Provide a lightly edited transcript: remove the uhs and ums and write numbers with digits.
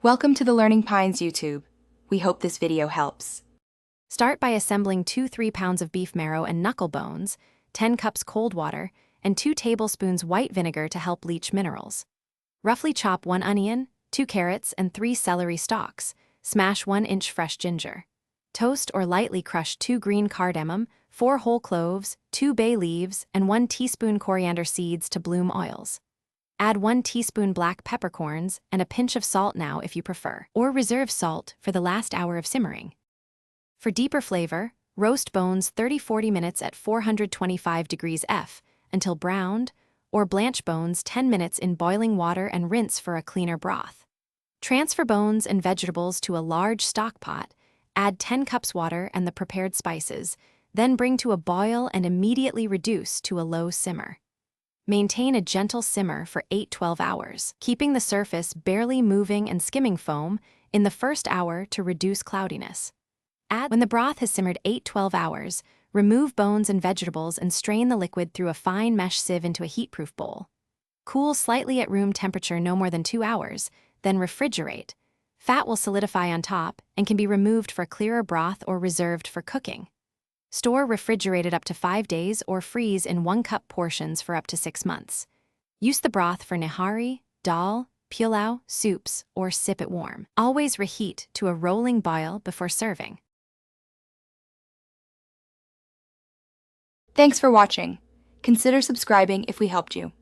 Welcome to the Learning Pines YouTube. We hope this video helps. Start by assembling 2-3 pounds of beef marrow and knuckle bones, 10 cups cold water, and 2 tablespoons white vinegar to help leach minerals. Roughly chop 1 onion, 2 carrots, and 3 celery stalks. Smash 1 inch fresh ginger. Toast or lightly crush 2 green cardamom, 4 whole cloves, 2 bay leaves, and 1 teaspoon coriander seeds to bloom oils. Add 1 teaspoon black peppercorns and a pinch of salt now if you prefer, or reserve salt for the last hour of simmering. For deeper flavor, roast bones 30-40 minutes at 425 degrees F until browned, or blanch bones 10 minutes in boiling water and rinse for a cleaner broth. Transfer bones and vegetables to a large stock pot, add 10 cups water and the prepared spices, then bring to a boil and immediately reduce to a low simmer. Maintain a gentle simmer for 8-12 hours, keeping the surface barely moving and skimming foam in the first hour to reduce cloudiness. When the broth has simmered 8-12 hours, remove bones and vegetables and strain the liquid through a fine mesh sieve into a heatproof bowl. Cool slightly at room temperature no more than 2 hours, then refrigerate. Fat will solidify on top and can be removed for clearer broth or reserved for cooking. Store refrigerated up to 5 days or freeze in 1-cup portions for up to 6 months. Use the broth for nihari, dal, pilau, soups, or sip it warm. Always reheat to a rolling boil before serving. Thanks for watching. Consider subscribing if we helped you.